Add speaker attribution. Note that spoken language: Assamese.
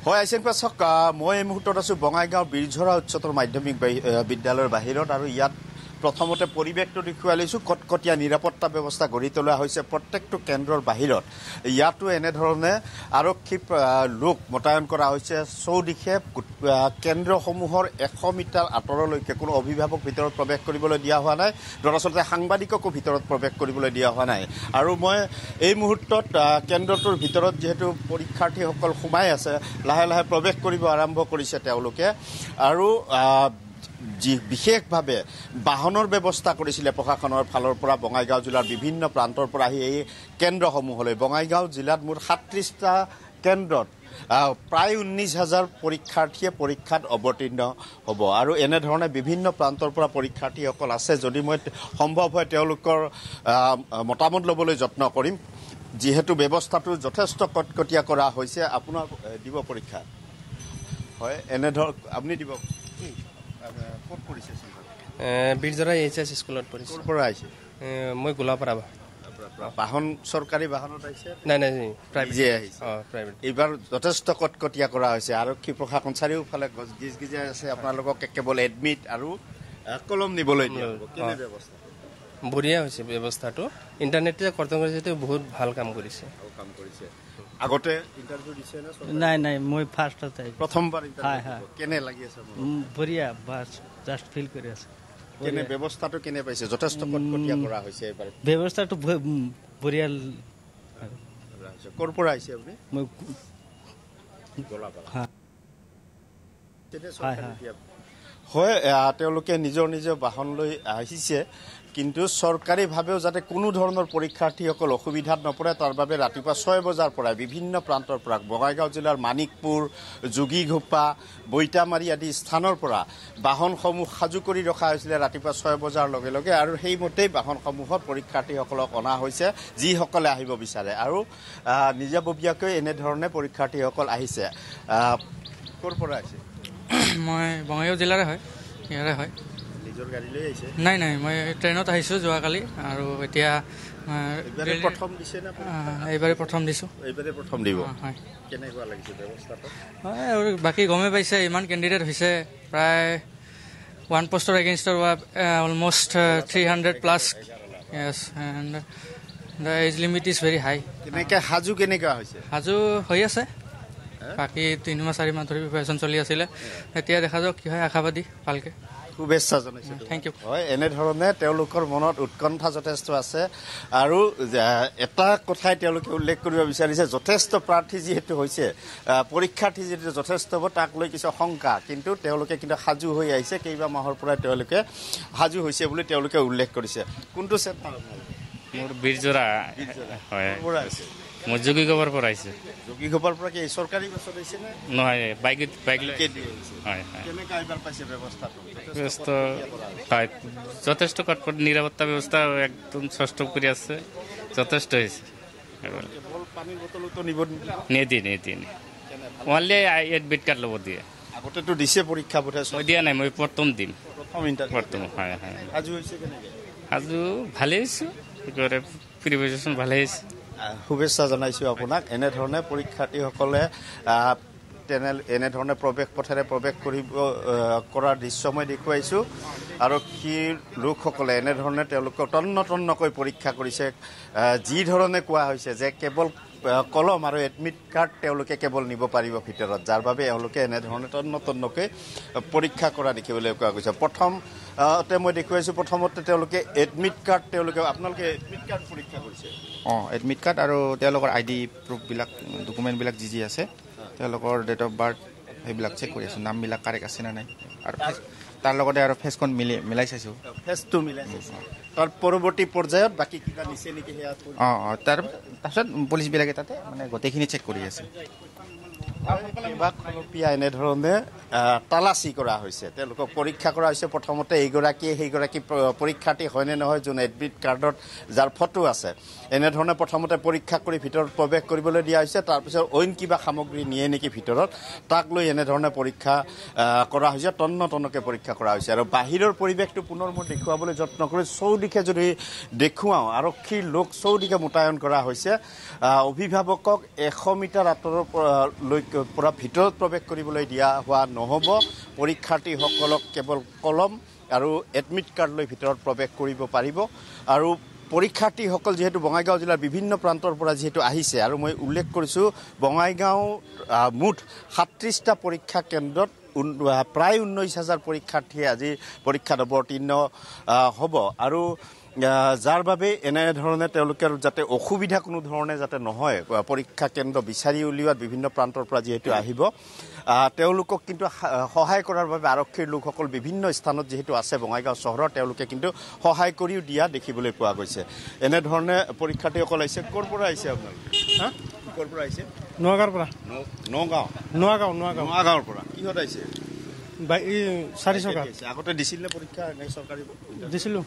Speaker 1: হয় আইচেন পাছক মই এই মুহূৰ্তত আছোঁ বঙাইগাঁও বীৰঝৰা উচ্চতৰ মাধ্যমিক বিদ্যালয়ৰ বাহিৰত আৰু ইয়াত প্ৰথমতে পৰিৱেশটো দেখুৱাই লৈছোঁ কটকটীয়া নিৰাপত্তা ব্যৱস্থা গঢ়ি তোলা হৈছে প্ৰত্যেকটো কেন্দ্ৰৰ বাহিৰত ইয়াতো এনেধৰণে আৰক্ষী লোক মোতায়েন কৰা হৈছে চৌদিশে কেন্দ্ৰসমূহৰ 100 মিটাৰ আঁতৰলৈকে কোনো অভিভাৱক ভিতৰত প্ৰৱেশ কৰিবলৈ দিয়া হোৱা নাই দৰাচলতে সাংবাদিককো ভিতৰত প্ৰৱেশ কৰিবলৈ দিয়া হোৱা নাই আৰু মই এই মুহূৰ্তত কেন্দ্ৰটোৰ ভিতৰত যেহেতু পৰীক্ষাৰ্থীসকল সোমাই আছে লাহে লাহে প্ৰৱেশ কৰিব আৰম্ভ কৰিছে তেওঁলোকে আৰু যি বিশেষভাৱে বাহনৰ ব্যৱস্থা কৰিছিলে প্ৰশাসনৰ ফালৰ পৰা বঙাইগাঁও জিলাৰ বিভিন্ন প্ৰান্তৰ পৰা আহি এই কেন্দ্ৰসমূহলৈ বঙাইগাঁও জিলাত মুঠ 37টা কেন্দ্ৰত প্ৰায় 19,000 পৰীক্ষাৰ্থীয়ে পৰীক্ষাত অৱতীৰ্ণ হ'ব আৰু এনেধৰণে বিভিন্ন প্ৰান্তৰ পৰা পৰীক্ষাৰ্থীসকল আছে যদি মই সম্ভৱ হয় তেওঁলোকৰ মতামত ল'বলৈ যত্ন কৰিম যিহেতু ব্যৱস্থাটো যথেষ্ট কটকটীয়া কৰা হৈছে আপোনাৰ দিব পৰীক্ষা হয় এনেধৰণ আপুনি দিব ক'ত পৰিছে
Speaker 2: বীৰঝৰা এইচএছ স্কুলত পৰিছে
Speaker 1: ক'ৰ পৰা আহিছে
Speaker 2: মই গোলাপাৰা
Speaker 1: বাহন চৰকাৰী বাহনত আহিছে
Speaker 2: নাই প্ৰাইভেট
Speaker 1: আহিছে
Speaker 2: প্ৰাইভেট
Speaker 1: এইবাৰ যথেষ্ট কটকটীয়া কৰা হৈছে আৰক্ষী প্ৰশাসন চাৰিওফালে গিজ গিজাই আছে আপোনালোকক কেৱল এডমিট আৰু কলম নিবলৈ দিয়া হ'ব কেনে ব্যৱস্থা
Speaker 2: বঢ়িয়া হৈছে ব্যৱস্থাটো ইণ্টাৰনেটে কৰ্তন কৰিছে বহুত ভাল কাম কৰিছে
Speaker 1: আগতে ইণ্টাৰভিউ দিছে না
Speaker 3: নাই মই ফাৰ্ষ্টত
Speaker 1: প্ৰথমবাৰ কেনে লাগি আছে
Speaker 3: বঢ়িয়া বাছ জাষ্ট ফিল কৰি আছে
Speaker 1: কেনে ব্যৱস্থাটো কেনে পাইছে যথেষ্ট কটকটীয়া কৰা হৈছে এইবাৰ
Speaker 3: ব্যৱস্থাটো বঢ়িয়া
Speaker 1: ক'ৰ পৰা আহিছে আপুনি
Speaker 3: মই
Speaker 1: হয় তেওঁলোকে নিজৰ বাহন লৈ আহিছে কিন্তু চৰকাৰীভাৱেও যাতে কোনো ধৰণৰ পৰীক্ষাৰ্থীসকল অসুবিধাত নপৰে তাৰ বাবে ৰাতিপুৱা 6 বজাৰ পৰা বিভিন্ন প্ৰান্তৰ পৰা বঙাইগাঁও জিলাৰ মানিকপুৰ যোগীঘোপা বৈতামাৰী আদি স্থানৰ পৰা বাহনসমূহ সাজু কৰি ৰখা হৈছিলে ৰাতিপুৱা 6 বজাৰ লগে লগে আৰু সেইমতেই বাহনসমূহত পৰীক্ষাৰ্থীসকলক অনা হৈছে যিসকলে আহিব বিচাৰে আৰু নিজাববীয়াকৈ এনেধৰণে পৰীক্ষাৰ্থীসকল আহিছে ক'ৰ পৰা আহিছে
Speaker 4: মই বঙাইগাঁও জিলাৰে হয় ইয়াৰে হয়
Speaker 1: নিজৰ গাড়ী লৈ আহিছে
Speaker 4: নাই মই ট্ৰেইনত আহিছোঁ যোৱাকালি আৰু এতিয়া এইবাৰে প্ৰথম দিছোঁ
Speaker 1: প্ৰথম দিব
Speaker 4: হয়
Speaker 1: কেনেকুৱা লাগিছে ব্যৱস্থাটো
Speaker 4: হয় আৰু বাকী গমেই পাইছে ইমান কেণ্ডিডেট হৈছে প্ৰায় 1 পোষ্টৰ এগেইনষ্টৰ almost 300 plus yes and the age limit is very high
Speaker 1: সাজু কেনেকুৱা হৈছে
Speaker 4: সাজু হৈ আছে বাকী 3 মাহ 4 মাহ ধৰি প্ৰিপেৰেশ্যন চলি আছিলে এতিয়া দেখা যাওক কি হয় আশাবাদী ভালকৈ
Speaker 1: শুভেচ্ছা জনাইছোঁ
Speaker 4: থেংক ইউ
Speaker 1: হয় এনেধৰণে তেওঁলোকৰ মনত উৎকণ্ঠা যথেষ্ট আছে আৰু এটা কথাই তেওঁলোকে উল্লেখ কৰিব বিচাৰিছে যথেষ্ট প্ৰাৰ্থী যিহেতু হৈছে পৰীক্ষাৰ্থী যিহেতু যথেষ্ট হ'ব তাক লৈ কিছু শংকা কিন্তু তেওঁলোকে সাজু হৈ আহিছে কেইবা মাহৰ পৰাই তেওঁলোকে সাজু হৈছে বুলি তেওঁলোকে উল্লেখ কৰিছে কোনটো চেণ্টাৰ
Speaker 5: মোৰ বীৰঝৰা হয় মই যোগীঘোপাৰ পৰা আহিছোঁ
Speaker 1: যোগীঘোপাৰ পৰা কি চৰকাৰী বাছত আহিছে নে
Speaker 5: নহয় বাইক হয় ব্যৱস্থা হয় যথেষ্ট কটকট নিৰাপত্তা ব্যৱস্থা একদম ষষ্ঠ কৰি আছে যথেষ্ট হৈছে নিদিয়ে অনলি এডমিট কাৰ্ড ল'ব দিয়ে
Speaker 1: আগতেতো দিছে পৰীক্ষা
Speaker 5: মই দিয়া নাই মই প্ৰথম দিম
Speaker 1: প্ৰথম
Speaker 5: হয়
Speaker 1: সাজু হৈছে কেনেকৈ
Speaker 5: সাজু ভালেই হৈছে প্ৰিপেৰেশ্যন ভালেই হৈছে
Speaker 1: শুভেচ্ছা জনাইছোঁ আপোনাক এনেধৰণে পৰীক্ষাৰ্থীসকলে এনেধৰণে প্ৰৱেশ পথেৰে প্ৰৱেশ কৰাৰ দৃশ্য মই দেখুৱাইছোঁ আৰক্ষীৰ লোকসকলে এনেধৰণে তেওঁলোকক তন্নকৈ পৰীক্ষা কৰিছে যি ধৰণে কোৱা হৈছে যে কেৱল কলম আৰু এডমিট কাৰ্ড তেওঁলোকে কেৱল নিব পাৰিব ভিতৰত যাৰ বাবে এওঁলোকে এনেধৰণে তন্নকৈ পৰীক্ষা কৰা দেখিবলৈ পোৱা গৈছে প্ৰথমতে মই দেখুৱাইছোঁ প্ৰথমতে তেওঁলোকে এডমিট কাৰ্ড আপোনালোকে এডমিট কাৰ্ড পৰীক্ষা কৰিছে
Speaker 6: এডমিট কাৰ্ড আৰু তেওঁলোকৰ ID প্ৰুফবিলাক ডকুমেণ্টবিলাক যি আছে তেওঁলোকৰ ডেট অফ বাৰ্থ সেইবিলাক চেক কৰি আছোঁ নামবিলাক কাৰেক্ট আছে নে নাই আৰু তাৰ লগতে আৰু ফেচখন মিলাই চাইছোঁ
Speaker 1: ফেচটো মিলাই চাইছোঁ তাৰ পৰৱৰ্তী পৰ্যায়ত বাকী কিবা নিছে নেকি সেয়া
Speaker 6: তাৰপিছত পুলিচবিলাকে তাতে মানে গোটেইখিনি চেক কৰি আছে
Speaker 1: এনেধৰণে তালাচী কৰা হৈছে তেওঁলোকক পৰীক্ষা কৰা হৈছে প্ৰথমতে এইগৰাকীয়ে সেইগৰাকী পৰীক্ষাৰ্থী হয়নে নহয় যোন এডমিট কাৰ্ডত যাৰ ফটো আছে এনেধৰণে প্ৰথমতে পৰীক্ষা কৰি ভিতৰত প্ৰৱেশ কৰিবলৈ দিয়া হৈছে তাৰপিছত অইন কিবা সামগ্ৰী নিয়ে নেকি ভিতৰত তাক লৈ এনেধৰণে পৰীক্ষা কৰা হৈছে তন্নকৈ পৰীক্ষা কৰা হৈছে আৰু বাহিৰৰ পৰিৱেশটো পুনৰ মই দেখুৱাবলৈ যত্ন কৰি চৌদিশে যদি দেখুৱাওঁ আৰক্ষীৰ লোক চৌদিশে মোতায়েন কৰা হৈছে অভিভাৱকক 100 মিটাৰ আঁতৰলৈকে পৰা ভিতৰত প্ৰৱেশ কৰিবলৈ দিয়া হোৱা নহ'ব। পৰীক্ষাৰ্থীসকলক কেৱল কলম আৰু এডমিট কাৰ্ড লৈ ভিতৰত প্ৰৱেশ কৰিব পাৰিব। আৰু পৰীক্ষাৰ্থীসকল যিহেতু বঙাইগাঁও জিলাৰ বিভিন্ন প্ৰান্তৰ পৰা যিহেতু আহিছে, আৰু মই উল্লেখ কৰিছোঁ বঙাইগাঁও মুঠ 37টা পৰীক্ষা কেন্দ্ৰত প্ৰায় 19,000 পৰীক্ষাৰ্থীয়ে আজি পৰীক্ষাত অৱতীৰ্ণ হ'ব। আৰু যাৰ বাবে এনেধৰণে তেওঁলোকৰ যাতে অসুবিধা কোনো ধৰণে যাতে নহয়, পৰীক্ষা কেন্দ্ৰ বিচাৰি উলিওৱাত বিভিন্ন প্ৰান্তৰ পৰা যিহেতু আহিব, তেওঁলোকক কিন্তু সহায় কৰাৰ বাবে আৰক্ষীৰ লোকসকল বিভিন্ন স্থানত যিহেতু আছে বঙাইগাঁও চহৰত, তেওঁলোকে কিন্তু সহায় কৰিও দিয়া দেখিবলৈ পোৱা গৈছে। এনেধৰণে পৰীক্ষাৰ্থীসকল আহিছে। ক'ৰ পৰা আহিছে আপোনালোকে? ক'ৰ পৰা আহিছে?
Speaker 7: নোয়াগাঁৱৰ পৰা।
Speaker 1: নগাঁৱৰ পৰা। কিহত আহিছে?
Speaker 7: 4 চকা
Speaker 1: আগতে দিছিল নে পৰীক্ষা চৰকাৰী?
Speaker 7: দিছিলোঁ।